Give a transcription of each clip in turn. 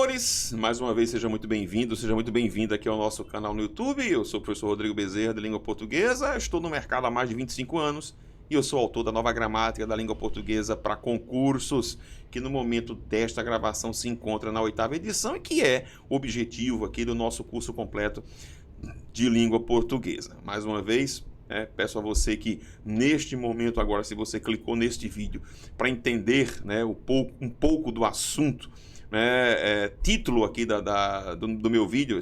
senhores, mais uma vez seja muito bem-vindo, seja muito bem-vinda aqui ao nosso canal no YouTube. Eu sou o professor Rodrigo Bezerra, de Língua Portuguesa, estou no mercado há mais de 25 anos e eu sou autor da nova gramática da língua portuguesa para concursos, que no momento desta gravação se encontra na 8ª edição e que é o objetivo aqui do nosso curso completo de língua portuguesa. Mais uma vez, peço a você que neste momento agora, se você clicou neste vídeo para entender um pouco do assunto, título aqui do meu vídeo,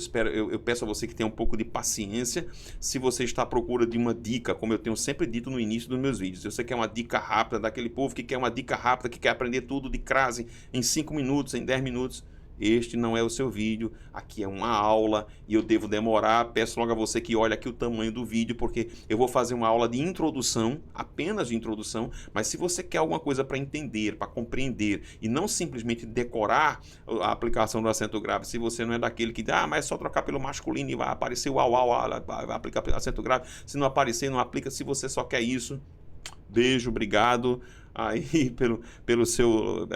eu peço a você que tenha um pouco de paciência. Se você está à procura de uma dica, como eu tenho sempre dito no início dos meus vídeos, você quer uma dica rápida, daquele povo que quer uma dica rápida, que quer aprender tudo de crase em 5 minutos, em 10 minutos, este não é o seu vídeo. Aqui é uma aula e eu devo demorar. Peço logo a você que olhe aqui o tamanho do vídeo, porque eu vou fazer uma aula de introdução, apenas de introdução, mas se você quer alguma coisa para entender, para compreender e não simplesmente decorar a aplicação do acento grave, se você não é daquele que mas é só trocar pelo masculino e vai aparecer o vai aplicar pelo acento grave, se não aparecer, não aplica. Se você só quer isso, beijo, obrigado aí pelo seu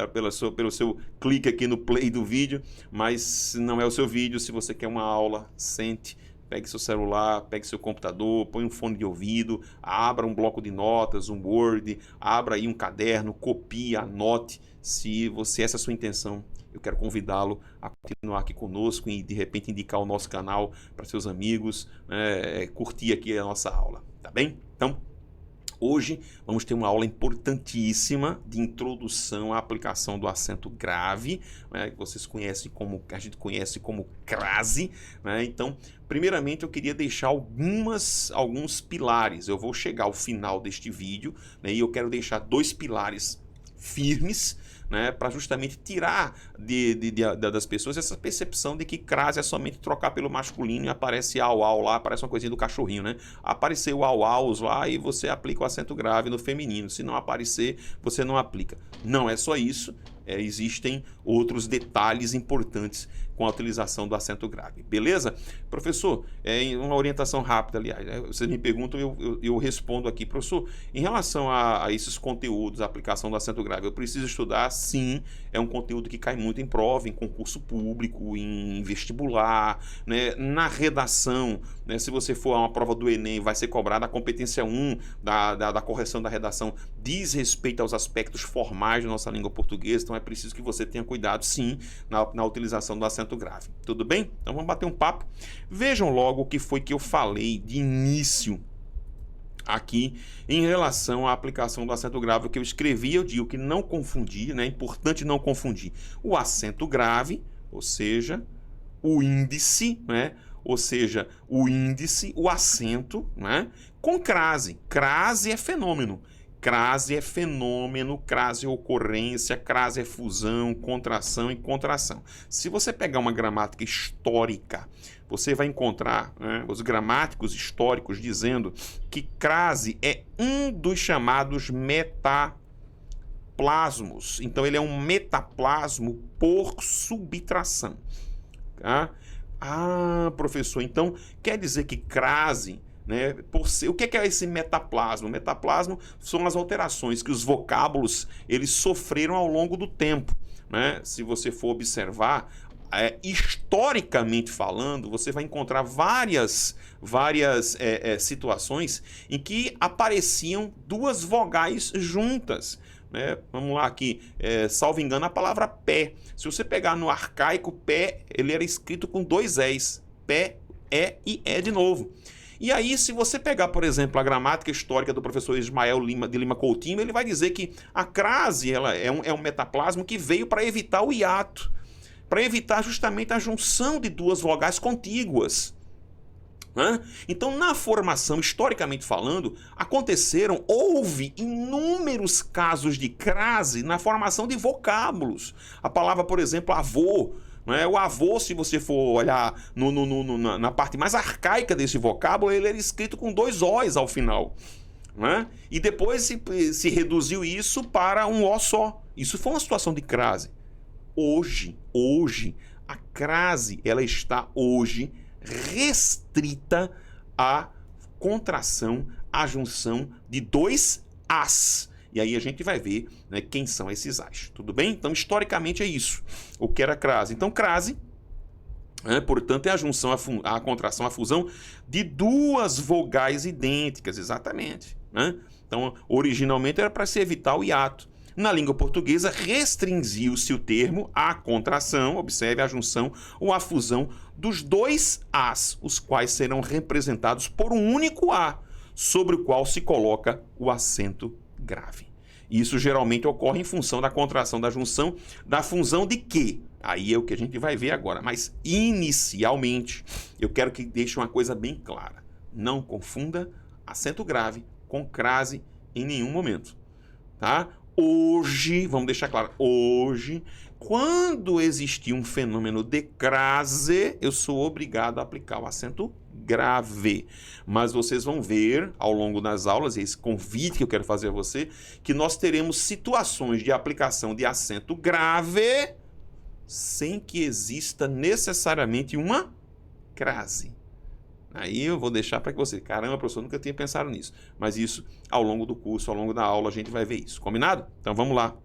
clique aqui no play do vídeo, mas não é o seu vídeo. Se você quer uma aula, sente, pegue seu celular, pegue seu computador, põe um fone de ouvido, abra um bloco de notas, um Word, abra aí um caderno, copie, anote. Se essa é a sua intenção, eu quero convidá-lo a continuar aqui conosco e de repente indicar o nosso canal para seus amigos, curtir aqui a nossa aula, tá bem? Então, hoje vamos ter uma aula importantíssima de introdução à aplicação do acento grave, que a gente conhece como crase, Então, primeiramente eu queria deixar alguns pilares. Eu vou chegar ao final deste vídeo, e eu quero deixar 2 pilares firmes, para justamente tirar das pessoas essa percepção de que crase é somente trocar pelo masculino e aparece au lá, aparece uma coisinha do cachorrinho, Apareceu au lá e você aplica o acento grave no feminino. Se não aparecer, você não aplica. Não é só isso. Existem outros detalhes importantes com a utilização do acento grave. Beleza? Professor, uma orientação rápida, aliás. Vocês me perguntam, eu respondo aqui. Professor, em relação a esses conteúdos, a aplicação do acento grave, eu preciso estudar? Sim, é um conteúdo que cai muito em prova, em concurso público, em vestibular, na redação. Se você for a uma prova do Enem, vai ser cobrada a competência 1 da correção da redação, diz respeito aos aspectos formais da nossa língua portuguesa. Então é preciso que você tenha cuidado, sim, na utilização do acento grave. Tudo bem? Então vamos bater um papo. Vejam logo o que foi que eu falei de início aqui em relação à aplicação do acento grave. O que eu escrevi, eu digo que não confundir, é importante não confundir o acento grave, ou seja, o índice, o acento, com crase. Crase é fenômeno. Crase é fenômeno, crase é ocorrência, crase é fusão, contração e contração. Se você pegar uma gramática histórica, você vai encontrar os gramáticos históricos dizendo que crase é um dos chamados metaplasmos. Então, ele é um metaplasmo por subtração. Tá? Professor, então quer dizer que crase... O que é esse metaplasmo? O metaplasmo são as alterações que os vocábulos eles sofreram ao longo do tempo. Se você for observar, historicamente falando, você vai encontrar várias situações em que apareciam 2 vogais juntas. Vamos lá aqui, salvo engano, a palavra pé. Se você pegar no arcaico, pé, ele era escrito com 2 és. Pé, e de novo. E aí, se você pegar, por exemplo, a gramática histórica do professor Ismael de Lima Coutinho, ele vai dizer que a crase é um metaplasmo que veio para evitar o hiato, para evitar justamente a junção de 2 vogais contíguas. Então, na formação, historicamente falando, houve inúmeros casos de crase na formação de vocábulos. A palavra, por exemplo, avô. O avô, se você for olhar na parte mais arcaica desse vocábulo, ele era escrito com 2 Os ao final. E depois se reduziu isso para um O só. Isso foi uma situação de crase. Hoje, a crase ela está hoje restrita à contração, à junção de 2 As. E aí a gente vai ver, né, quem são esses As. Tudo bem? Então, historicamente é isso. O que era crase? Então, crase, portanto, é a junção, a contração, a fusão de duas vogais idênticas, exatamente. Né? Então, originalmente era para se evitar o hiato. Na língua portuguesa, restringiu-se o termo à contração, observe a junção ou a fusão dos dois As, os quais serão representados por um único A, sobre o qual se coloca o acento grave. Isso geralmente ocorre em função da contração da junção, da fusão de que? Aí é o que a gente vai ver agora, mas inicialmente eu quero que deixe uma coisa bem clara. Não confunda acento grave com crase em nenhum momento, tá? Hoje, vamos deixar claro, hoje, quando existir um fenômeno de crase, eu sou obrigado a aplicar o acento grave. Mas vocês vão ver ao longo das aulas, e esse convite que eu quero fazer a você, que nós teremos situações de aplicação de acento grave sem que exista necessariamente uma crase. Aí eu vou deixar para que você... Caramba, professor, nunca tinha pensado nisso. Mas isso, ao longo do curso, ao longo da aula, a gente vai ver isso. Combinado? Então vamos lá.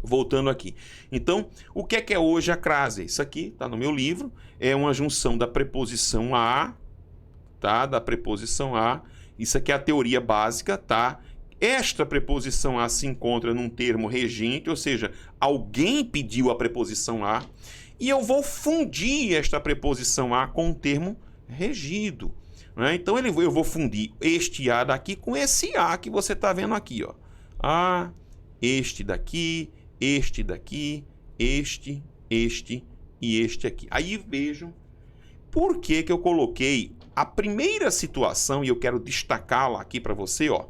Voltando aqui. Então, o que é hoje a crase? Isso aqui está no meu livro. É uma junção da preposição a, tá? Da preposição a. Isso aqui é a teoria básica, tá? Esta preposição a se encontra num termo regente, ou seja, alguém pediu a preposição a. E eu vou fundir esta preposição a com um termo regido, né? Então eu vou fundir este A daqui com esse A que você está vendo aqui, ó. A, este daqui, este daqui, este e este aqui. Aí vejam por que eu coloquei a primeira situação, e eu quero destacá-la aqui para você, ó.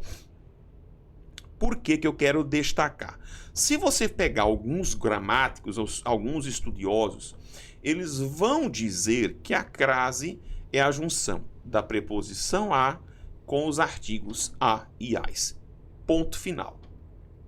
Por que eu quero destacar? Se você pegar alguns gramáticos, ou alguns estudiosos, eles vão dizer que a crase é a junção da preposição a com os artigos a e as. Ponto final.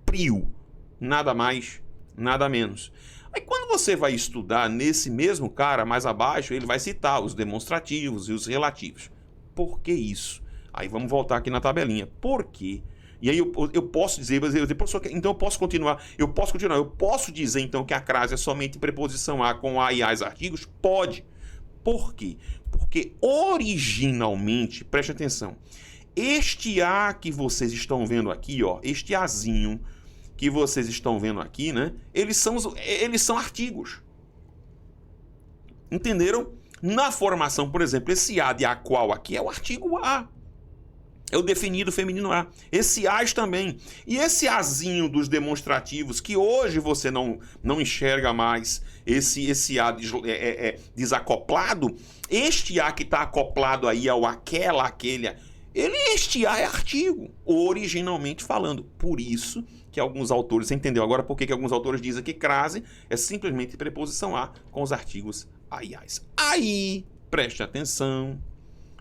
Prio. Nada mais, nada menos. Aí quando você vai estudar nesse mesmo cara, mais abaixo, ele vai citar os demonstrativos e os relativos. Por que isso? Aí vamos voltar aqui na tabelinha. Por quê? E aí eu posso dizer, professor, então eu posso continuar. Eu posso dizer então que a crase é somente preposição a com a e as artigos? Pode. Por quê? Porque originalmente, preste atenção, este A que vocês estão vendo aqui, ó, este Azinho que vocês estão vendo aqui, né? Eles são artigos. Entenderam? Na formação, por exemplo, esse A de a qual aqui é o artigo A. É o definido feminino A. Esse As também. E esse Azinho dos demonstrativos, que hoje você não enxerga mais, esse A desacoplado, este A que está acoplado aí ao aquela, aquele, este A é artigo, originalmente falando. Por isso que alguns autores, você entendeu agora por que alguns autores dizem que crase é simplesmente preposição a com os artigos a e as. Aí, preste atenção,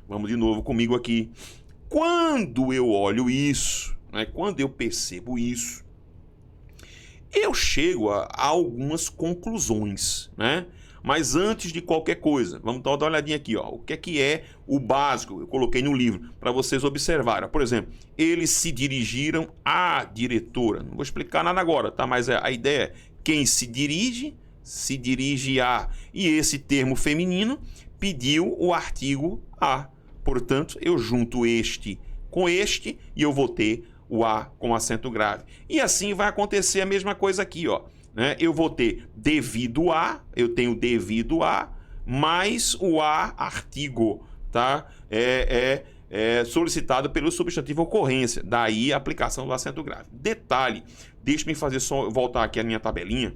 vamos de novo comigo aqui. Quando eu olho isso, né, quando eu percebo isso, eu chego a algumas conclusões, né? Mas antes de qualquer coisa, vamos dar uma olhadinha aqui, ó. O que é o básico? Eu coloquei no livro para vocês observarem. Por exemplo, eles se dirigiram à diretora. Não vou explicar nada agora, tá? Mas a ideia é quem se dirige a. E esse termo feminino pediu o artigo a. Portanto, eu junto este com este e eu vou ter o A com acento grave. E assim vai acontecer a mesma coisa aqui, ó. Né? Eu vou ter devido a, eu tenho devido a, mais o a artigo, tá? É solicitado pelo substantivo ocorrência. Daí a aplicação do acento grave. Detalhe, deixa-me fazer só voltar aqui a minha tabelinha,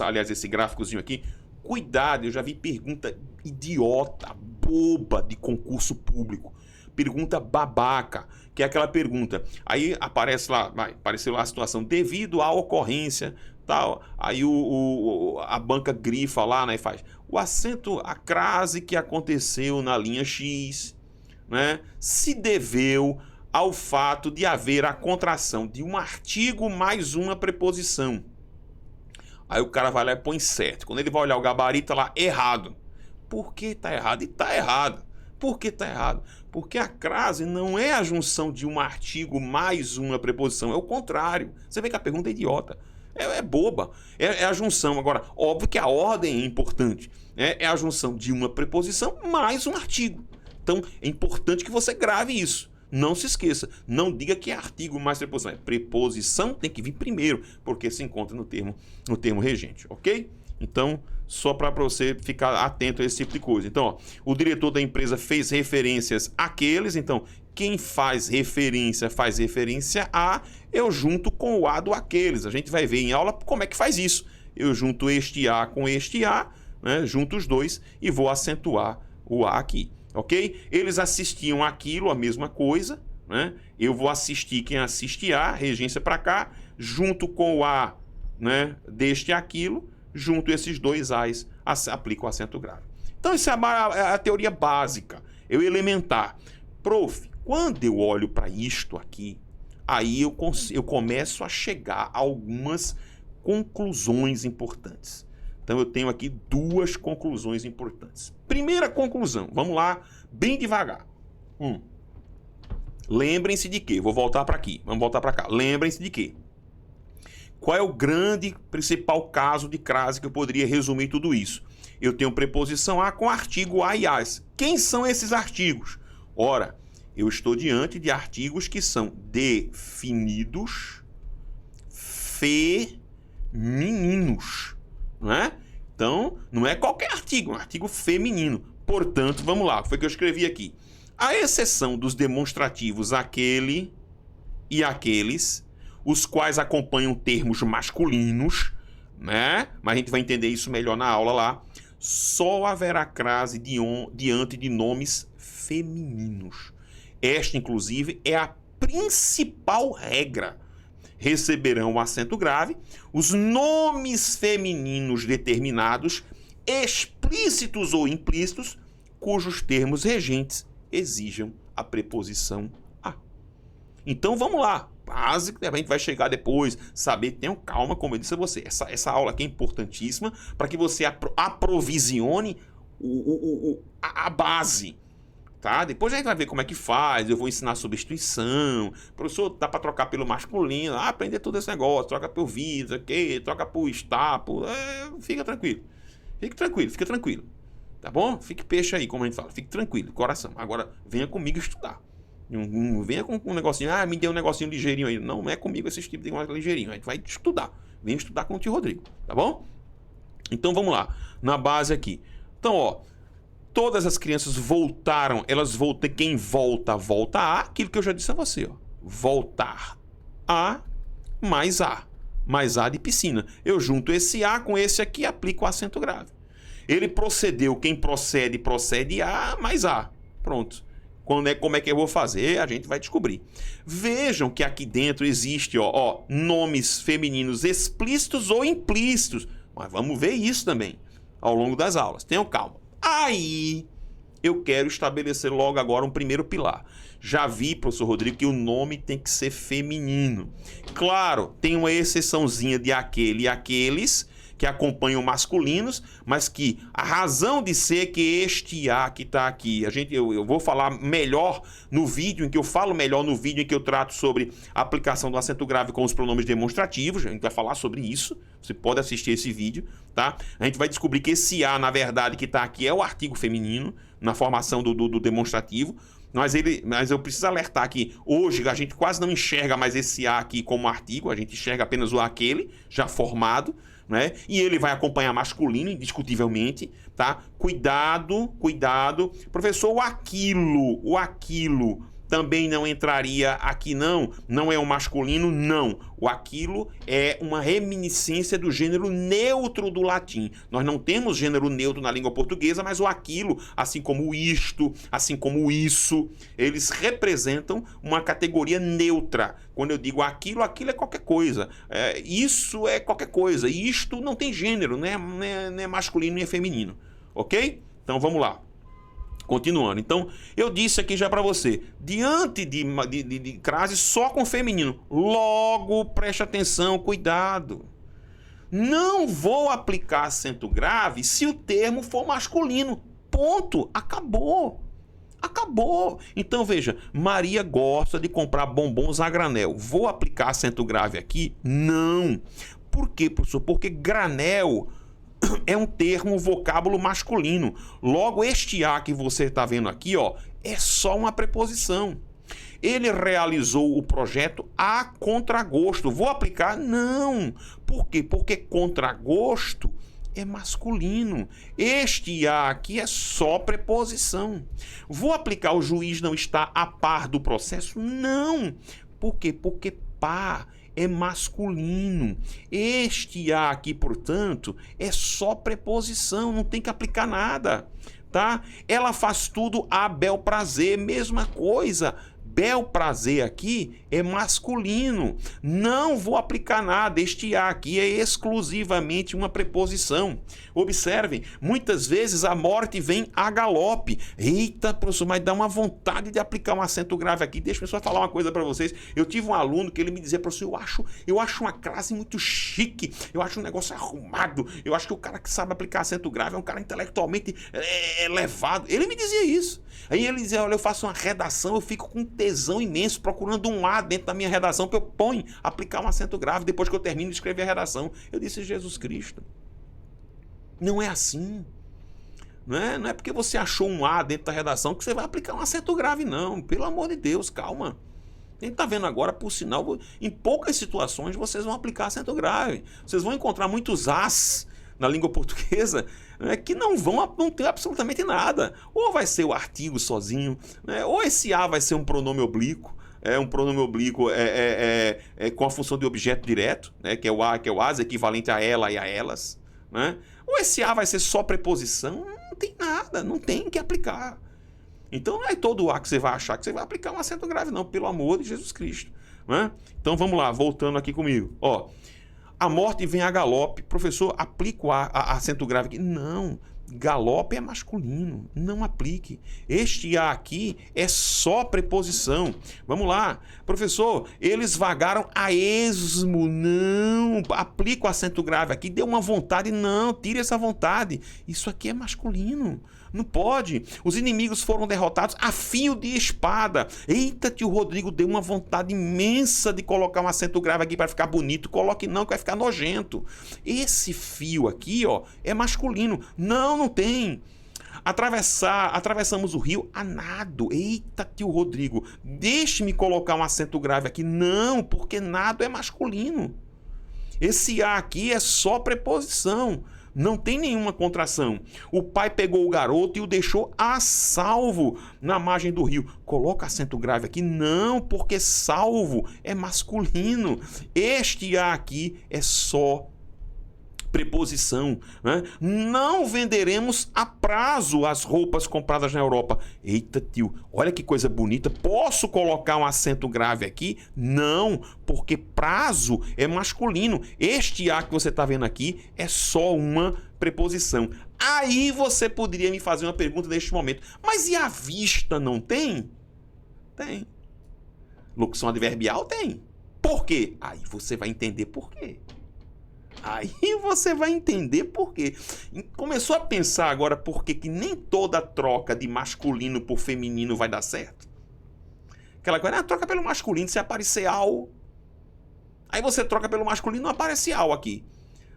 aliás, esse gráficozinho aqui. Cuidado, eu já vi pergunta idiota, boba de concurso público. Pergunta babaca, que é aquela pergunta. Aí aparece lá, apareceu lá a situação, devido à ocorrência, tal. Aí a banca grifa lá, né, e faz o acento, a crase que aconteceu na linha X, né, se deveu ao fato de haver a contração de um artigo mais uma preposição. Aí o cara vai lá e põe certo. Quando ele vai olhar o gabarito, tá lá errado. Por que tá errado? E tá errado. Por que está errado? Porque a crase não é a junção de um artigo mais uma preposição, é o contrário. Você vê que a pergunta é idiota. É boba. É a junção. Agora, óbvio que a ordem é importante. É a junção de uma preposição mais um artigo. Então, é importante que você grave isso. Não se esqueça. Não diga que é artigo mais preposição. Preposição tem que vir primeiro, porque se encontra no termo regente, ok? Então, só para você ficar atento a esse tipo de coisa. Então, ó, o diretor da empresa fez referências àqueles. Então, quem faz referência a, eu junto com o a do aqueles. A gente vai ver em aula como é que faz isso. Eu junto este a com este a, né, junto os dois e vou acentuar o a aqui, ok? Eles assistiam aquilo, a mesma coisa, né? Eu vou assistir quem assiste a, regência para cá, junto com o a, né, deste aquilo, junto esses dois as, aplico o acento grave. Então, isso é a teoria básica, é o elementar. Prof, quando eu olho para isto aqui, aí eu começo a chegar a algumas conclusões importantes. Então eu tenho aqui duas conclusões importantes. Primeira conclusão, vamos lá, bem devagar. Lembrem-se de quê? Vou voltar para aqui, vamos voltar para cá. Lembrem-se de quê? Qual é o grande principal caso de crase que eu poderia resumir tudo isso? Eu tenho preposição a com artigo a e as. Quem são esses artigos? Ora, eu estou diante de artigos que são definidos femininos, não é? Então, não é qualquer artigo, é um artigo feminino. Portanto, vamos lá, foi o que eu escrevi aqui. À exceção dos demonstrativos aquele e aqueles, os quais acompanham termos masculinos, né? Mas a gente vai entender isso melhor na aula lá. Só haverá crase diante de nomes femininos. Esta, inclusive, é a principal regra. Receberão o acento grave os nomes femininos determinados, explícitos ou implícitos, cujos termos regentes exijam a preposição a. Então vamos lá, básico, a gente vai chegar depois, saber, tenham calma, como eu disse a você, essa aula aqui é importantíssima para que você aprovisione a base. Tá? Depois a gente vai ver como é que faz, eu vou ensinar substituição, professor, dá para trocar pelo masculino, aprender todo esse negócio, troca pelo vis, okay? Troca por está, fica tranquilo, fica tranquilo, tá bom? Fique peixe aí, como a gente fala, fique tranquilo, coração. Agora, venha comigo estudar, não venha com um negocinho, me deu um negocinho ligeirinho aí, não é comigo esse tipo de negócio ligeirinho, a gente vai estudar, venha estudar com o tio Rodrigo, tá bom? Então vamos lá, na base aqui, então ó, todas as crianças voltaram, elas voltam, quem volta a, aquilo que eu já disse a você, ó. Voltar a mais a de piscina. Eu junto esse a com esse aqui e aplico o acento grave. Ele procedeu, quem procede a mais a. Pronto. Como é que eu vou fazer? A gente vai descobrir. Vejam que aqui dentro existe, ó, nomes femininos explícitos ou implícitos. Mas vamos ver isso também ao longo das aulas. Tenham calma. Aí, eu quero estabelecer logo agora um primeiro pilar. Já vi, professor Rodrigo, que o nome tem que ser feminino. Claro, tem uma exceçãozinha de aquele e aqueles que acompanham masculinos, mas que a razão de ser é que este a que está aqui, eu vou falar melhor no vídeo, em que eu falo melhor no vídeo em que eu trato sobre a aplicação do acento grave com os pronomes demonstrativos, a gente vai falar sobre isso, você pode assistir esse vídeo, tá? A gente vai descobrir que esse a, na verdade, que está aqui é o artigo feminino, na formação do demonstrativo, mas eu preciso alertar que hoje a gente quase não enxerga mais esse a aqui como artigo, a gente enxerga apenas o aquele, já formado, né? E ele vai acompanhar masculino, indiscutivelmente, tá? Cuidado. Professor, o aquilo também não entraria aqui, não é um masculino, não. O aquilo é uma reminiscência do gênero neutro do latim. Nós não temos gênero neutro na língua portuguesa, mas o aquilo, assim como o isto, assim como o isso, eles representam uma categoria neutra. Quando eu digo aquilo é qualquer coisa. Isso é qualquer coisa. Isto não tem gênero, não é masculino nem é feminino. Ok? Então vamos lá. Continuando, então, eu disse aqui já para você, diante de crase só com feminino, logo preste atenção, cuidado. Não vou aplicar acento grave se o termo for masculino. Ponto, acabou. Acabou. Então veja, Maria gosta de comprar bombons a granel. Vou aplicar acento grave aqui? Não. Por quê, professor? Porque granel é um termo, vocábulo masculino. Logo, este A que você está vendo aqui, ó, é só uma preposição. Ele realizou o projeto a contragosto. Vou aplicar? Não. Por quê? Porque contragosto é masculino. Este A aqui é só preposição. Vou aplicar o juiz não está a par do processo? Não. Por quê? Porque par é masculino. Este A aqui, portanto, é só preposição, não tem que aplicar nada, tá? Ela faz tudo a bel prazer, mesma coisa. Bel prazer aqui é masculino. Não vou aplicar nada. Este A aqui é exclusivamente uma preposição. Observem, muitas vezes a morte vem a galope. Eita, professor, mas dá uma vontade de aplicar um acento grave aqui. Deixa eu só falar uma coisa para vocês. Eu tive um aluno que ele me dizia, professor, eu acho uma classe muito chique. Eu acho um negócio arrumado. Eu acho que o cara que sabe aplicar acento grave é um cara intelectualmente elevado. Ele me dizia isso. Aí ele dizia, olha, eu faço uma redação, eu fico com tesão imenso procurando um A dentro da minha redação que eu ponho, aplicar um acento grave depois que eu termino de escrever a redação. Eu disse, Jesus Cristo, não é assim. Não é porque você achou um A dentro da redação que você vai aplicar um acento grave, não. Pelo amor de Deus, calma. Quem está vendo agora, por sinal, em poucas situações vocês vão aplicar acento grave. Vocês vão encontrar muitos As na língua portuguesa, né, que não ter absolutamente nada. Ou vai ser o artigo sozinho, né, ou esse A vai ser um pronome oblíquo, um pronome oblíquo com a função de objeto direto, né, que é o as, equivalente a ela e a elas. Né? Ou esse A vai ser só preposição, não tem nada, não tem que aplicar. Então não é todo A que você vai achar que você vai aplicar um acento grave, não, pelo amor de Jesus Cristo. Né? Então vamos lá, voltando aqui comigo. Ó, a morte vem a galope. Professor, aplica o acento grave aqui? Não, galope é masculino, não aplique. Este A aqui é só preposição. Vamos lá. Professor, eles vagaram a esmo. Não, aplica o acento grave aqui. Deu uma vontade. Não, tire essa vontade. Isso aqui é masculino. Não pode. Os inimigos foram derrotados a fio de espada. Eita, tio Rodrigo deu uma vontade imensa de colocar um acento grave aqui para ficar bonito. Coloque não, que vai ficar nojento. Esse fio aqui, ó, é masculino. Não tem. Atravessamos o rio a nado. Eita, tio Rodrigo, deixe-me colocar um acento grave aqui. Não, porque nado é masculino. Esse A aqui é só preposição. Não tem nenhuma contração. O pai pegou o garoto e o deixou a salvo na margem do rio. Coloca acento grave aqui. Não, porque salvo é masculino. Este A aqui é só preposição. Né? Não venderemos a prazo as roupas compradas na Europa. Eita, tio, olha que coisa bonita. Posso colocar um acento grave aqui? Não, porque prazo é masculino. Este A que você está vendo aqui é só uma preposição. Aí você poderia me fazer uma pergunta neste momento. Mas e a vista não tem? Tem. Locução adverbial tem. Por quê? Aí você vai entender por quê. Aí você vai entender por quê. Começou a pensar agora por que nem toda troca de masculino por feminino vai dar certo? Aquela coisa, troca pelo masculino, se aparecer ao. Aí você troca pelo masculino, não aparece ao aqui.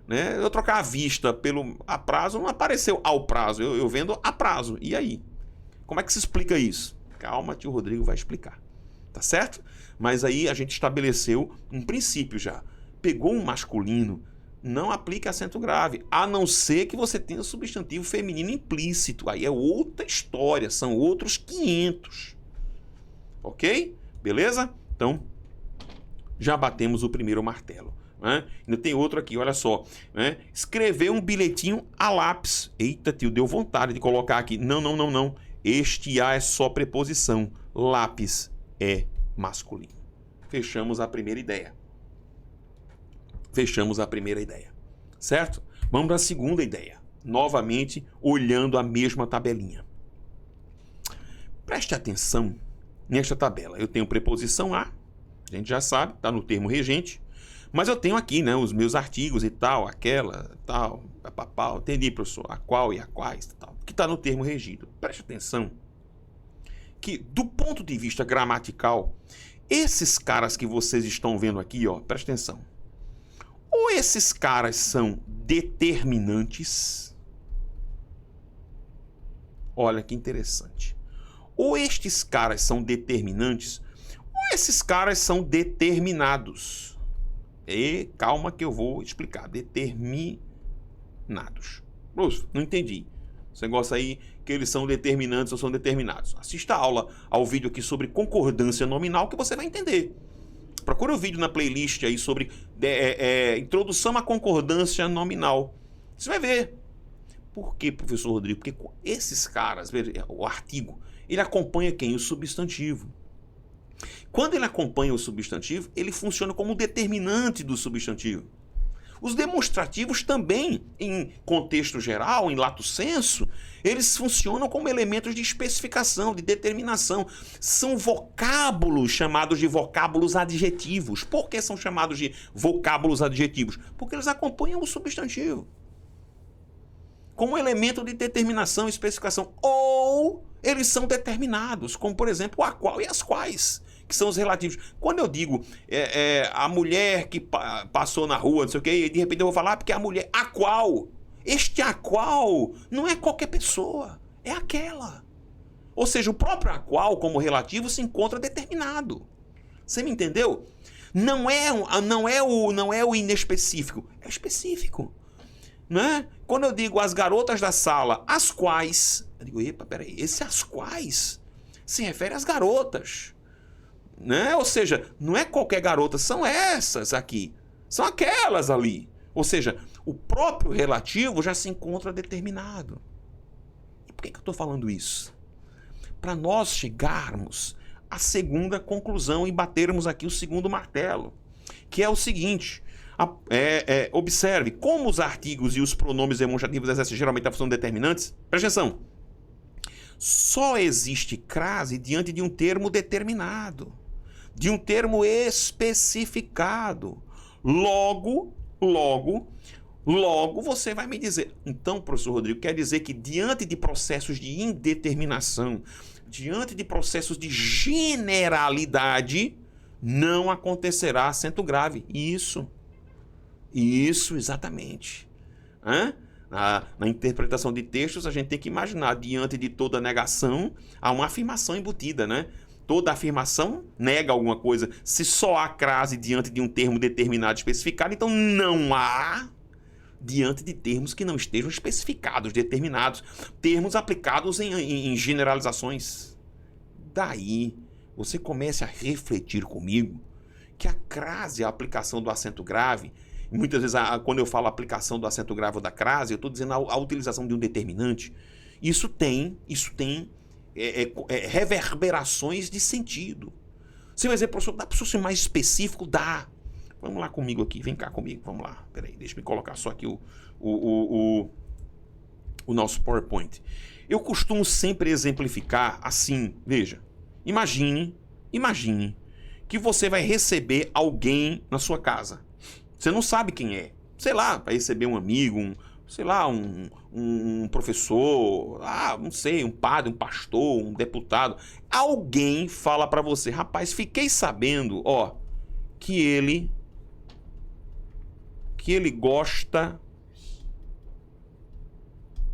Né? Eu trocar a vista pelo a prazo, não apareceu ao prazo. Eu vendo a prazo. E aí? Como é que se explica isso? Calma, tio Rodrigo vai explicar. Tá certo? Mas aí a gente estabeleceu um princípio já. Pegou um masculino, não aplique acento grave, a não ser que você tenha o substantivo feminino implícito. Aí é outra história, são outros 500. Ok? Beleza? Então, já batemos o primeiro martelo. Né? Ainda tem outro aqui, olha só. Né? Escrever um bilhetinho a lápis. Eita, tio, deu vontade de colocar aqui. Não. Este A é só preposição. Lápis é masculino. Fechamos a primeira ideia. Certo? Vamos para a segunda ideia. Novamente, olhando a mesma tabelinha. Preste atenção nesta tabela. Eu tenho preposição a gente já sabe, está no termo regente. Mas eu tenho aqui, né, os meus artigos e tal, aquela, tal, papapá. Entendi, professor, a qual e a quais, tal, que está no termo regido. Preste atenção que, do ponto de vista gramatical, esses caras que vocês estão vendo aqui, ó, presta atenção. Ou esses caras são determinantes. Olha que interessante. Ou estes caras são determinantes, ou esses caras são determinados. E calma que eu vou explicar. Determinados. Não entendi. Esse negócio aí que eles são determinantes ou são determinados. Assista a aula, ao vídeo aqui sobre concordância nominal que você vai entender. Procura o vídeo na playlist aí sobre introdução à concordância nominal. Você vai ver. Por que, professor Rodrigo? Porque esses caras, o artigo, ele acompanha quem? O substantivo. Quando ele acompanha o substantivo, ele funciona como determinante do substantivo. Os demonstrativos também, em contexto geral, em lato sensu, eles funcionam como elementos de especificação, de determinação. São vocábulos chamados de vocábulos adjetivos. Por que são chamados de vocábulos adjetivos? Porque eles acompanham o substantivo como elemento de determinação e especificação. Ou eles são determinados, como por exemplo a qual e as quais, que são os relativos. Quando eu digo a mulher que passou na rua, não sei o que, e de repente eu vou falar porque é a mulher a qual. Este a qual não é qualquer pessoa, é aquela. Ou seja, o próprio a qual como relativo se encontra determinado. Você me entendeu? Não é o inespecífico, é específico. Né? Quando eu digo as garotas da sala, as quais, eu digo, epa, peraí, esse as quais se refere às garotas. Né? Ou seja, não é qualquer garota, são essas aqui, são aquelas ali. Ou seja, o próprio relativo já se encontra determinado. E por que eu estou falando isso? Para nós chegarmos à segunda conclusão e batermos aqui o segundo martelo, que é o seguinte: observe como os artigos e os pronomes demonstrativos exercem geralmente a função de determinantes. Presta atenção. Só existe crase diante de um termo determinado, de um termo especificado. Logo, você vai me dizer, então, professor Rodrigo, quer dizer que diante de processos de indeterminação, diante de processos de generalidade, não acontecerá acento grave. Isso, exatamente. Na interpretação de textos, a gente tem que imaginar, diante de toda negação, há uma afirmação embutida, né? Toda afirmação nega alguma coisa. Se só há crase diante de um termo determinado especificado, então não há diante de termos que não estejam especificados, determinados. Termos aplicados em generalizações. Daí, você comece a refletir comigo que a crase, a aplicação do acento grave, muitas vezes, quando eu falo aplicação do acento grave ou da crase, eu estou dizendo a utilização de um determinante. Isso tem reverberações de sentido. Você vai dizer, professor, dá para ser mais específico? Dá. Vamos lá comigo aqui, vem cá comigo, vamos lá. Peraí, deixa eu colocar só aqui o nosso PowerPoint. Eu costumo sempre exemplificar assim, veja, imagine que você vai receber alguém na sua casa. Você não sabe quem é. Sei lá, vai receber um amigo, um professor, não sei, um padre, um pastor, um deputado. Alguém fala pra você, rapaz, fiquei sabendo, que ele gosta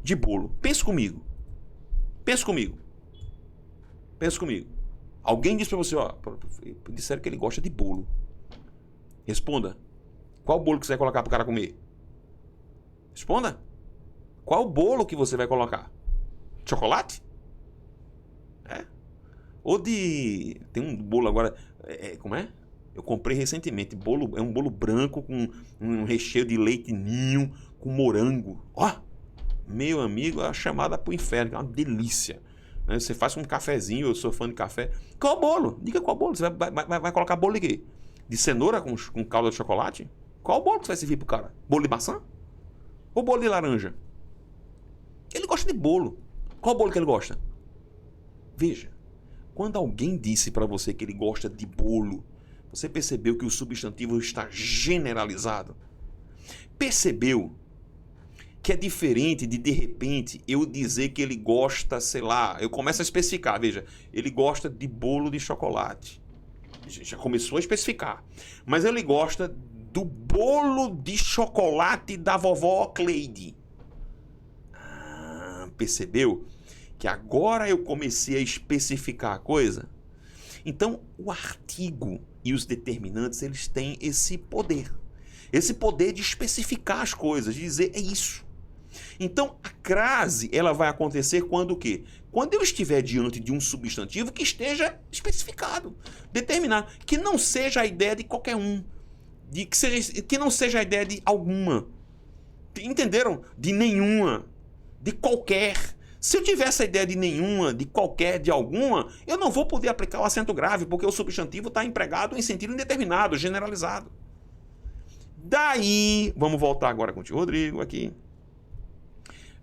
de bolo. Pensa comigo. Alguém disse pra você, disseram que ele gosta de bolo. Responda. Qual bolo que você vai colocar pro cara comer? Responda. Qual bolo que você vai colocar? Chocolate? Ou de... Tem um bolo agora... como é? Eu comprei recentemente. É um bolo branco com um recheio de leite ninho com morango. Meu amigo, é a chamada pro inferno. É uma delícia. Você faz com um cafezinho, eu sou fã de café. Qual bolo? Diga qual bolo. Você vai colocar bolo de quê? De cenoura com calda de chocolate? Qual bolo que você vai servir pro cara? Bolo de maçã? Ou bolo de laranja? Ele gosta de bolo. Qual bolo que ele gosta? Veja, quando alguém disse para você que ele gosta de bolo, você percebeu que o substantivo está generalizado? Percebeu que é diferente de repente, eu dizer que ele gosta, sei lá, eu começo a especificar, veja, ele gosta de bolo de chocolate. Já começou a especificar. Mas ele gosta do bolo de chocolate da vovó Cleide. Percebeu? Que agora eu comecei a especificar a coisa. Então, o artigo e os determinantes, eles têm esse poder. Esse poder de especificar as coisas, de dizer, é isso. Então, a crase, ela vai acontecer quando o quê? Quando eu estiver diante de um substantivo que esteja especificado, determinado, que não seja a ideia de qualquer um, que não seja a ideia de alguma. Entenderam? De nenhuma, de qualquer. Se eu tivesse a ideia de nenhuma, de qualquer, de alguma, eu não vou poder aplicar o acento grave, porque o substantivo está empregado em sentido indeterminado, generalizado. Daí, vamos voltar agora com o tio Rodrigo aqui.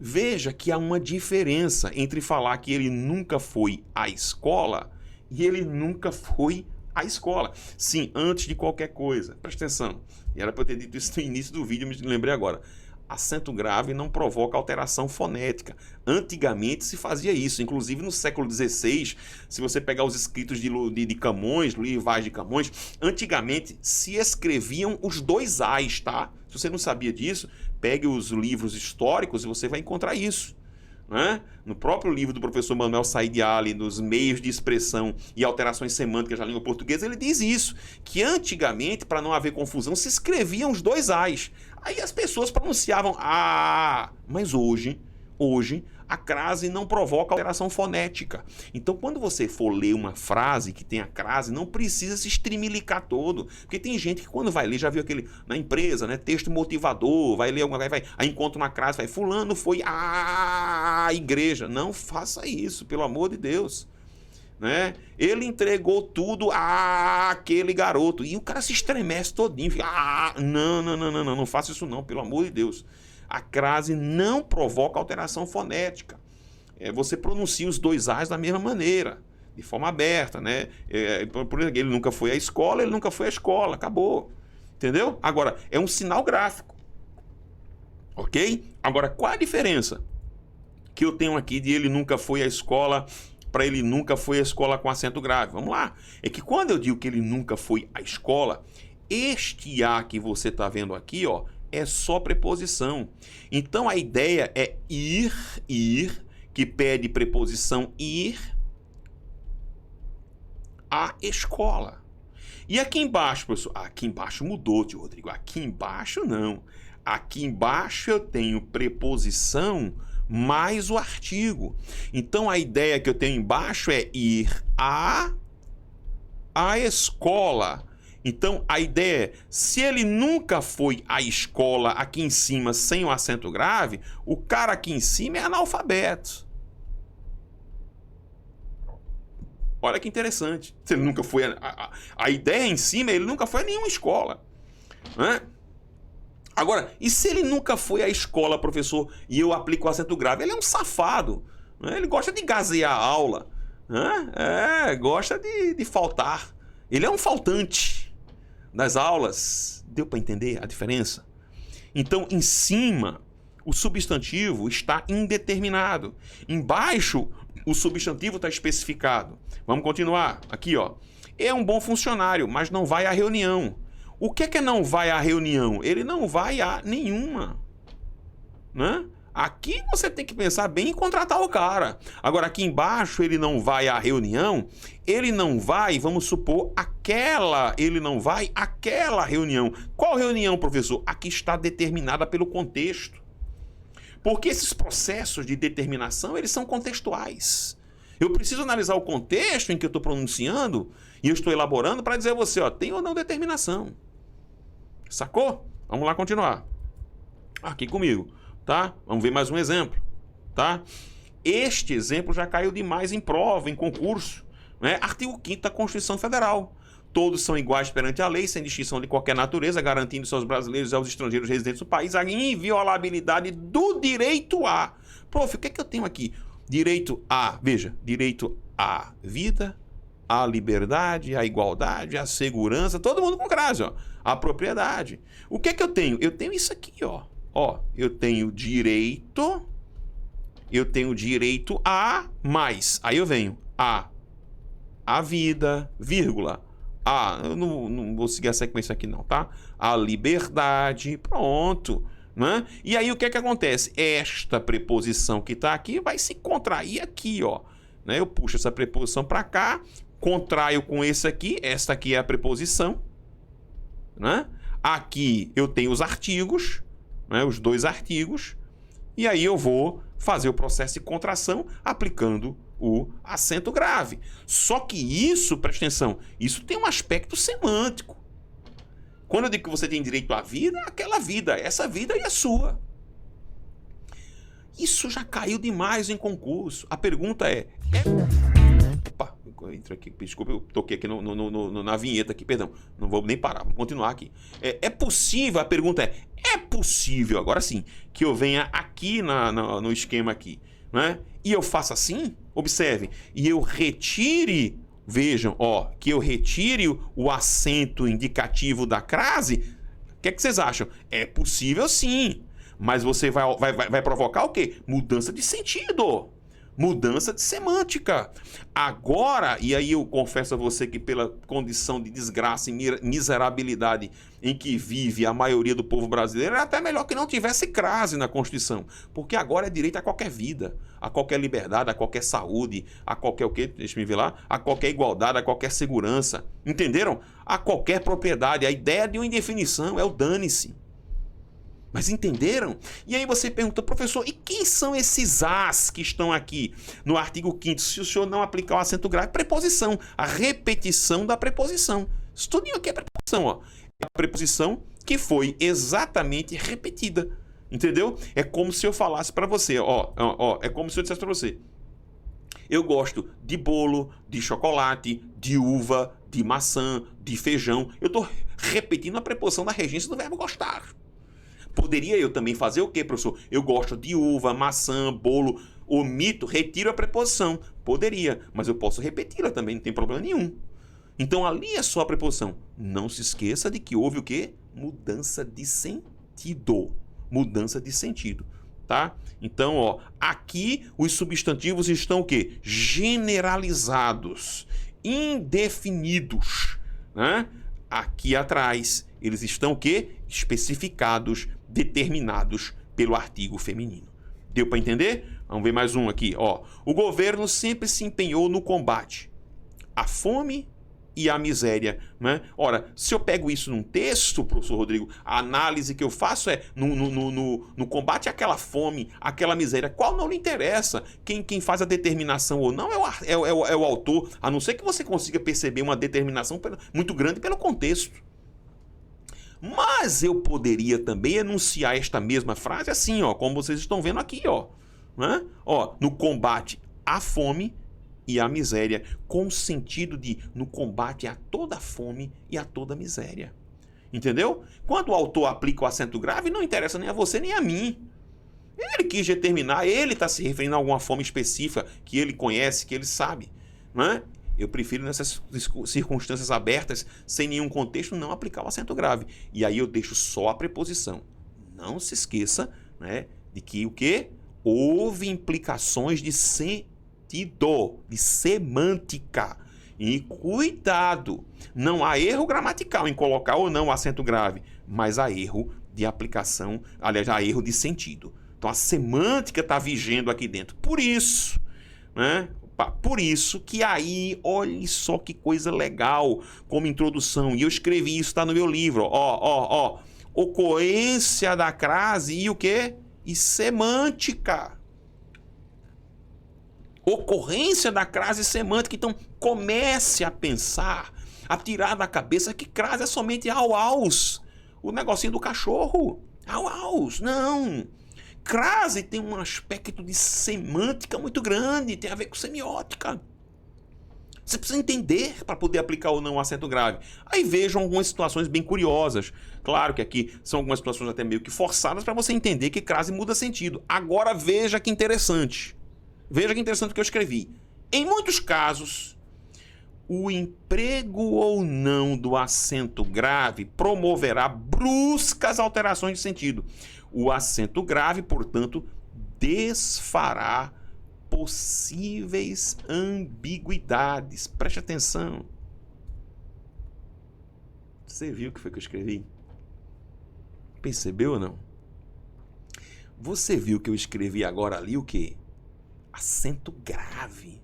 Veja que há uma diferença entre falar que ele nunca foi à escola e ele nunca foi à escola. Sim, antes de qualquer coisa. Presta atenção. E era para eu ter dito isso no início do vídeo, me lembrei agora. Acento grave não provoca alteração fonética. Antigamente se fazia isso. Inclusive no século XVI, se você pegar os escritos de Camões, Luís Vaz de Camões, antigamente se escreviam os dois As, tá? Se você não sabia disso, pegue os livros históricos e você vai encontrar isso. Né? No próprio livro do professor Manuel Said Ali, nos meios de expressão e alterações semânticas da língua portuguesa, ele diz isso, que antigamente, para não haver confusão, se escreviam os dois As. Aí as pessoas pronunciavam mas hoje a crase não provoca alteração fonética. Então, quando você for ler uma frase que tem a crase, não precisa se estrimilicar todo. Porque tem gente que quando vai ler, já viu aquele na empresa, né? Texto motivador, vai ler alguma coisa, aí encontra uma crase, vai, fulano foi à igreja. Não faça isso, pelo amor de Deus. Né? Ele entregou tudo àquele garoto. E o cara se estremece todinho. Fica, não faça isso não, pelo amor de Deus. A crase não provoca alteração fonética. Você pronuncia os dois As da mesma maneira, de forma aberta, né? Por exemplo, ele nunca foi à escola, ele nunca foi à escola, acabou. Entendeu? Agora, é um sinal gráfico. Ok? Agora, qual a diferença que eu tenho aqui de ele nunca foi à escola para ele nunca foi à escola com acento grave? Vamos lá. É que quando eu digo que ele nunca foi à escola, este A que você está vendo aqui, ó, é só preposição. Então a ideia é ir, que pede preposição ir à escola. E aqui embaixo, professor? Aqui embaixo mudou, tio Rodrigo. Aqui embaixo não. Aqui embaixo eu tenho preposição mais o artigo. Então a ideia que eu tenho embaixo é ir à escola. Então, a ideia é, se ele nunca foi à escola aqui em cima sem o acento grave, o cara aqui em cima é analfabeto. Olha que interessante. Se ele nunca foi... A ideia em cima, ele nunca foi a nenhuma escola. Né? Agora, e se ele nunca foi à escola, professor, e eu aplico o acento grave? Ele é um safado. Né? Ele gosta de gazear a aula. Né? Gosta de faltar. Ele é um faltante das aulas. Deu para entender a diferença? Então, em cima, o substantivo está indeterminado. Embaixo, o substantivo está especificado. Vamos continuar. Aqui, ó. É um bom funcionário, mas não vai à reunião. O que é não vai à reunião? Ele não vai a nenhuma. Né? Aqui você tem que pensar bem em contratar o cara. Agora, aqui embaixo, ele não vai à reunião, ele não vai, vamos supor, ele não vai àquela reunião. Qual reunião, professor? Aqui está determinada pelo contexto. Porque esses processos de determinação, eles são contextuais. Eu preciso analisar o contexto em que eu estou pronunciando e eu estou elaborando para dizer a você, ó, tem ou não determinação. Sacou? Vamos lá continuar. Aqui comigo. Tá? Vamos ver mais um exemplo, tá? Este exemplo já caiu demais em prova, em concurso, né? Artigo 5º da Constituição Federal. Todos são iguais perante a lei, sem distinção de qualquer natureza, garantindo aos brasileiros e aos estrangeiros residentes do país a inviolabilidade do direito a. Prof, o que é que eu tenho aqui? Direito a, veja, direito à vida, à liberdade, à igualdade, à segurança, todo mundo com crase, ó. A propriedade. O que é que eu tenho? Eu tenho isso aqui, ó. Ó, eu tenho direito a mais. Aí eu venho a vida, vírgula. Eu não vou seguir a sequência aqui não, tá? A liberdade, pronto. Né? E aí o que é que acontece? Esta preposição que está aqui vai se contrair aqui, ó. Né? Eu puxo essa preposição para cá, contraio com esse aqui, esta aqui é a preposição. Né? Aqui eu tenho os artigos, né? Os dois artigos, e aí eu vou fazer o processo de contração aplicando o acento grave. Só que isso, presta atenção, isso tem um aspecto semântico. Quando eu digo que você tem direito à vida, aquela vida, essa vida é sua. Isso já caiu demais em concurso. A pergunta Opa, entra aqui, desculpa, eu toquei aqui na vinheta aqui, perdão. Não vou nem parar, vou continuar aqui. É possível, a pergunta é possível, agora sim, que eu venha aqui no esquema aqui, né? E eu faça assim, observem, e eu retire, vejam, ó, que eu retire o acento indicativo da crase. O que é que vocês acham? É possível sim, mas você vai provocar o quê? Mudança de sentido. Mudança de semântica. Agora, e aí eu confesso a você que pela condição de desgraça e miserabilidade em que vive a maioria do povo brasileiro, é até melhor que não tivesse crase na Constituição, porque agora é direito a qualquer vida, a qualquer liberdade, a qualquer saúde, a qualquer o quê? Deixa eu ver lá, a qualquer igualdade, a qualquer segurança. Entenderam? A qualquer propriedade. A ideia de uma indefinição é o dane-se. Mas entenderam? E aí você pergunta, professor, e quem são esses as que estão aqui no artigo 5º, se o senhor não aplicar o acento grave? Preposição, a repetição da preposição. Isso tudinho aqui é preposição, ó. É a preposição que foi exatamente repetida. Entendeu? É como se eu falasse para você, é como se eu dissesse para você: eu gosto de bolo, de chocolate, de uva, de maçã, de feijão. Eu estou repetindo a preposição da regência do verbo gostar. Poderia eu também fazer o quê, professor? Eu gosto de uva, maçã, bolo, omito, retiro a preposição. Poderia, mas eu posso repeti-la também, não tem problema nenhum. Então ali é só a preposição. Não se esqueça de que houve o quê? Mudança de sentido. Mudança de sentido, tá? Então, ó, aqui os substantivos estão o quê? Generalizados, indefinidos, né? Aqui atrás eles estão o quê? Especificados, determinados pelo artigo feminino. Deu para entender? Vamos ver mais um aqui, ó. O governo sempre se empenhou no combate à fome e à miséria, né? Ora, se eu pego isso num texto, professor Rodrigo, a análise que eu faço é no combate àquela fome, àquela miséria, qual não lhe interessa? Quem faz a determinação ou não é o autor, a não ser que você consiga perceber uma determinação muito grande pelo contexto. Mas eu poderia também enunciar esta mesma frase assim, ó, como vocês estão vendo aqui, ó, né? Ó, no combate à fome e à miséria, com o sentido de no combate a toda fome e a toda miséria. Entendeu? Quando o autor aplica o acento grave, não interessa nem a você nem a mim. Ele quis determinar, ele está se referindo a alguma fome específica que ele conhece, que ele sabe, né? Eu prefiro nessas circunstâncias abertas, sem nenhum contexto, não aplicar o acento grave. E aí eu deixo só a preposição. Não se esqueça, né, de que o quê? Houve implicações de sentido, de semântica. E cuidado, não há erro gramatical em colocar ou não o acento grave, mas há erro de aplicação, aliás, há erro de sentido. Então a semântica está vigendo aqui dentro. Por isso, né? Por isso que aí, olha só que coisa legal como introdução. E eu escrevi isso, está no meu livro. Ó. Ocorrência da crase e o quê? E semântica. Ocorrência da crase semântica. Então, comece a pensar, a tirar da cabeça que crase é somente au-aus. O negocinho do cachorro. Au-aus. Não. Crase tem um aspecto de semântica muito grande, tem a ver com semiótica. Você precisa entender para poder aplicar ou não o acento grave. Aí vejam algumas situações bem curiosas. Claro que aqui são algumas situações até meio que forçadas para você entender que crase muda sentido. Agora veja que interessante. Veja que interessante o que eu escrevi. Em muitos casos, o emprego ou não do acento grave promoverá bruscas alterações de sentido. O acento grave, portanto, desfará possíveis ambiguidades. Preste atenção. Você viu o que foi que eu escrevi? Percebeu ou não? Você viu que eu escrevi agora ali o quê? Acento grave.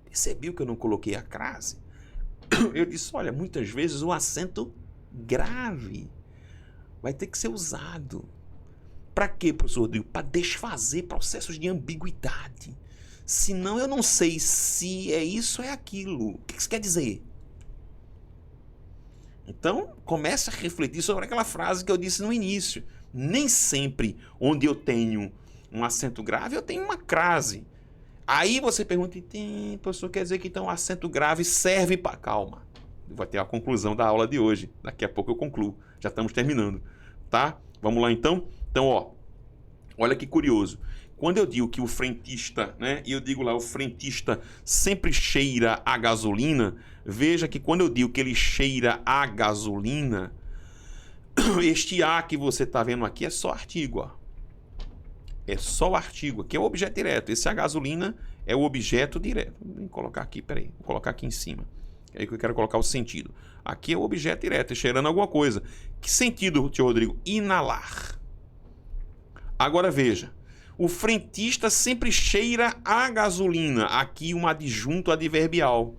Percebeu que eu não coloquei a crase? Eu disse, olha, muitas vezes o acento grave vai ter que ser usado. Para quê, professor Rodrigo? Para desfazer processos de ambiguidade. Senão eu não sei se é isso ou é aquilo. O que isso quer dizer? Então, comece a refletir sobre aquela frase que eu disse no início. Nem sempre onde eu tenho um acento grave, eu tenho uma crase. Aí você pergunta, professor, quer dizer que então o acento grave serve para... Calma, vai ter a conclusão da aula de hoje. Daqui a pouco eu concluo. Já estamos terminando, tá? Vamos lá então? Então, ó, olha que curioso. Quando eu digo que o frentista, né, e eu digo lá, o frentista sempre cheira a gasolina, veja que quando eu digo que ele cheira a gasolina, este A que você está vendo aqui é só artigo, ó. É só o artigo, aqui é o objeto direto. Esse a gasolina é o objeto direto. Vou colocar aqui, peraí, vou colocar aqui em cima. É aí que eu quero colocar o sentido. Aqui é o objeto direto, é cheirando alguma coisa. Que sentido, tio Rodrigo? Inalar. Agora veja, o frentista sempre cheira a gasolina. Aqui um adjunto adverbial.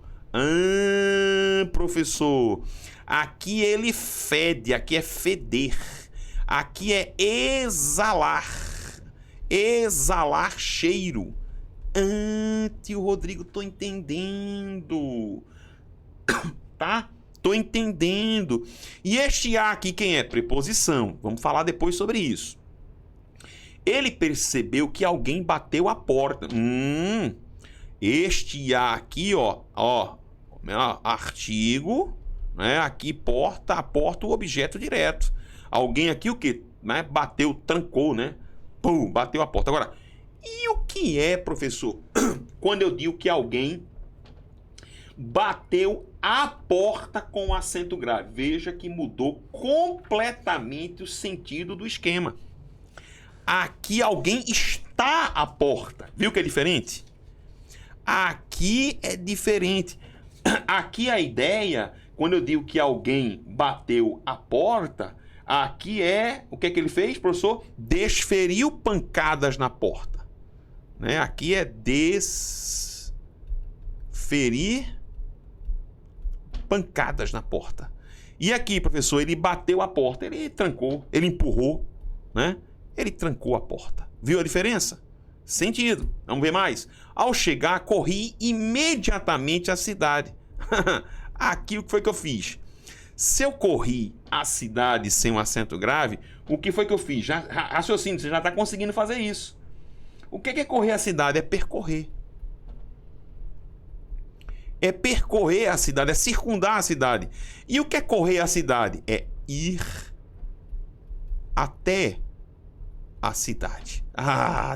Professor, aqui ele fede, aqui é feder. Aqui é exalar. Exalar cheiro. Tio Rodrigo, tô entendendo. Tá? Tô entendendo. E este A aqui, quem é? Preposição. Vamos falar depois sobre isso. Ele percebeu que alguém bateu a porta. Este A aqui, ó, artigo, né? Aqui porta, a porta, o objeto direto. Alguém aqui o quê? Né? Bateu, trancou, né? Pum, bateu a porta. Agora, e o que é, professor, quando eu digo que alguém bateu a porta com acento grave? Veja que mudou completamente o sentido do esquema. Aqui alguém está à porta. Viu que é diferente? Aqui é diferente. Aqui a ideia, quando eu digo que alguém bateu a porta, aqui é, o que é que ele fez, professor? Desferiu pancadas na porta. Né? Aqui é desferir pancadas na porta. E aqui, professor, ele bateu a porta, ele trancou, ele empurrou, né? Ele trancou a porta. Viu a diferença? Sentido. Vamos ver mais. Ao chegar, corri imediatamente à cidade. Aqui o que foi que eu fiz? Se eu corri à cidade sem um acento grave, o que foi que eu fiz? Raciocínio, você já está conseguindo fazer isso. O que é correr à cidade? É percorrer. É percorrer a cidade, é circundar a cidade. E o que é correr a cidade? É ir até a cidade.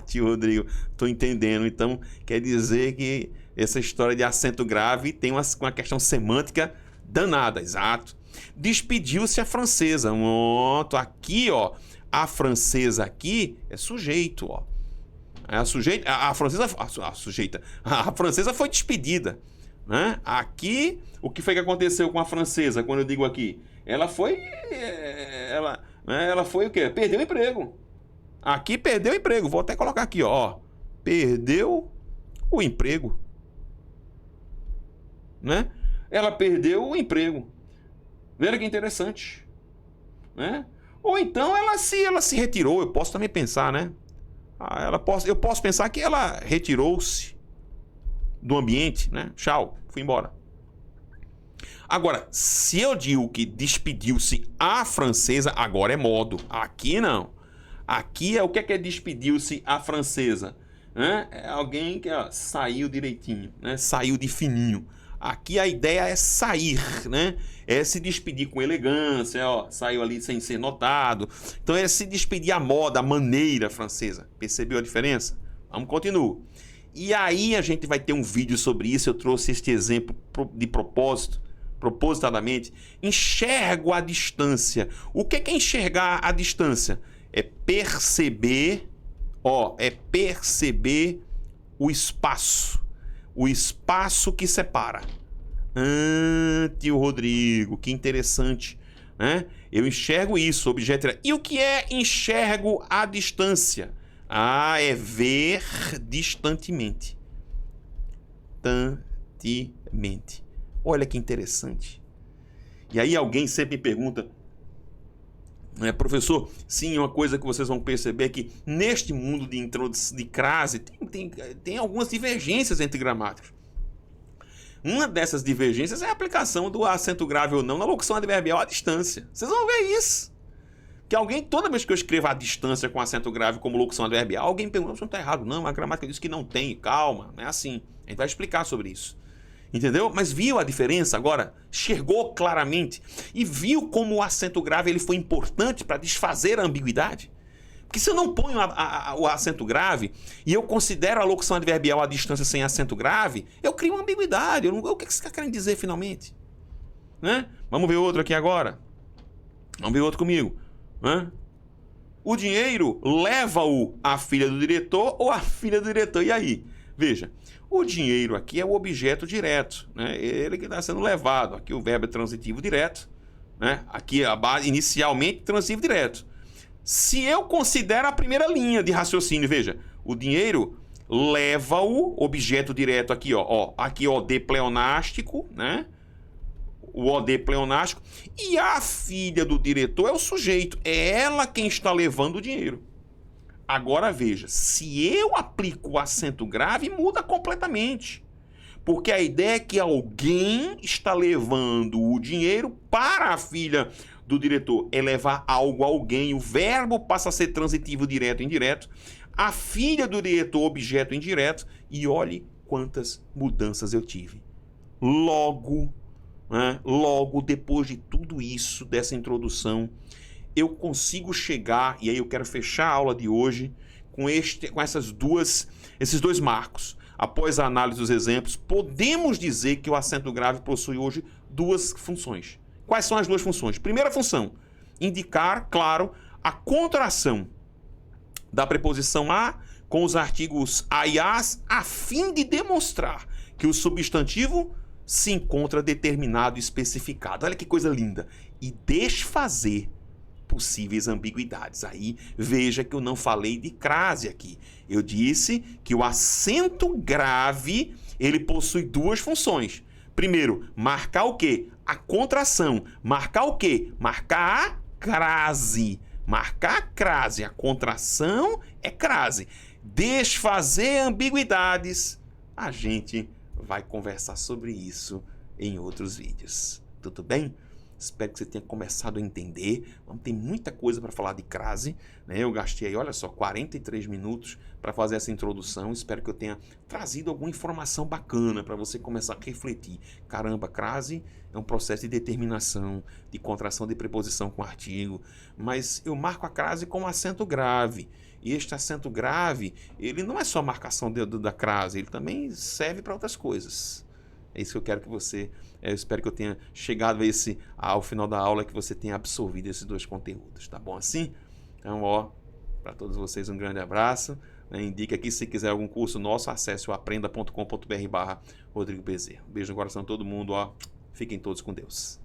Tio Rodrigo, tô entendendo. Então, quer dizer que essa história de acento grave tem uma questão semântica danada, exato. Despediu-se a francesa. Aqui, ó, a francesa aqui é sujeito, ó. A francesa foi despedida, né? Aqui, o que foi que aconteceu com a francesa quando eu digo aqui? Ela foi o quê? Perdeu o emprego. Aqui perdeu o emprego. Vou até colocar aqui, ó. Perdeu o emprego. Né? Ela perdeu o emprego. Veja que interessante. Né? Ou então ela se retirou. Eu posso também pensar, né? Eu posso pensar que ela retirou-se do ambiente, né? Tchau, fui embora. Agora, se eu digo que despediu-se a francesa, agora é modo. Aqui não. Aqui é o que é despediu-se a francesa? É alguém que saiu direitinho, né? Saiu de fininho. Aqui a ideia é sair, né? É se despedir com elegância, ó, saiu ali sem ser notado. Então é se despedir à moda, à maneira francesa. Percebeu a diferença? Vamos continuar. E aí a gente vai ter um vídeo sobre isso. Eu trouxe este exemplo de propósito, propositadamente. Enxergo a distância. O que é enxergar a distância? É perceber, o espaço. O espaço que separa. Tio Rodrigo, que interessante, né? Eu enxergo isso, objeto. E o que é enxergo a distância? É ver distantemente. Olha que interessante. E aí alguém sempre me pergunta, professor, sim, uma coisa que vocês vão perceber é que neste mundo de crase tem algumas divergências entre gramáticos. Uma dessas divergências é a aplicação do acento grave ou não na locução adverbial à distância. Vocês vão ver isso. Que alguém, toda vez que eu escrevo a distância com acento grave como locução adverbial, alguém pergunta, não está errado. Não, a gramática diz que não tem. Calma, não é assim. A gente vai explicar sobre isso. Entendeu? Mas viu a diferença agora? Enxergou claramente. E viu como o acento grave ele foi importante para desfazer a ambiguidade? Porque se eu não ponho o acento grave e eu considero a locução adverbial à distância sem acento grave, eu crio uma ambiguidade. O que você está querendo dizer finalmente? Né? Vamos ver outro aqui agora. Vamos ver outro comigo. O dinheiro leva-o a filha do diretor ou a filha do diretor? E aí? Veja, o dinheiro aqui é o objeto direto, né? Ele que está sendo levado. Aqui o verbo é transitivo direto, né? Aqui a base inicialmente transitivo direto. Se eu considero a primeira linha de raciocínio, veja, o dinheiro leva-o, objeto direto aqui, aqui OD pleonástico, né? O OD pleonástico, e a filha do diretor é o sujeito, é ela quem está levando o dinheiro. Agora veja, se eu aplico o acento grave, muda completamente. Porque a ideia é que alguém está levando o dinheiro para a filha do diretor. É levar algo a alguém. O verbo passa a ser transitivo direto e indireto. A filha do diretor, objeto indireto. E olhe quantas mudanças eu tive. Logo, depois de tudo isso, dessa introdução, eu consigo chegar, e aí eu quero fechar a aula de hoje com esses dois marcos. Após a análise dos exemplos, podemos dizer que o acento grave possui hoje duas funções. Quais são as duas funções? Primeira função, indicar, claro, a contração da preposição a com os artigos a e as, a fim de demonstrar que o substantivo se encontra determinado e especificado. Olha que coisa linda. E desfazer possíveis ambiguidades. Aí, veja que eu não falei de crase aqui. Eu disse que o acento grave, ele possui duas funções. Primeiro, marcar o quê? A contração. Marcar o quê? Marcar a crase. Marcar a crase. A contração é crase. Desfazer ambiguidades. A gente vai conversar sobre isso em outros vídeos. Tudo bem? Espero que você tenha começado a entender. Tem muita coisa para falar de crase, né? Eu gastei aí, olha só, 43 minutos para fazer essa introdução. Espero que eu tenha trazido alguma informação bacana para você começar a refletir. Caramba, crase é um processo de determinação, de contração de preposição com artigo, mas eu marco a crase com acento grave. E este acento grave, ele não é só marcação da crase, ele também serve para outras coisas. É isso que eu quero que você... Eu espero que eu tenha chegado ao final da aula, que você tenha absorvido esses dois conteúdos. Tá bom assim? Então, para todos vocês um grande abraço. Indique aqui, se quiser algum curso nosso, acesse o aprenda.com.br/Rodrigo Bezerra. Um beijo no coração de todo mundo. Fiquem todos com Deus.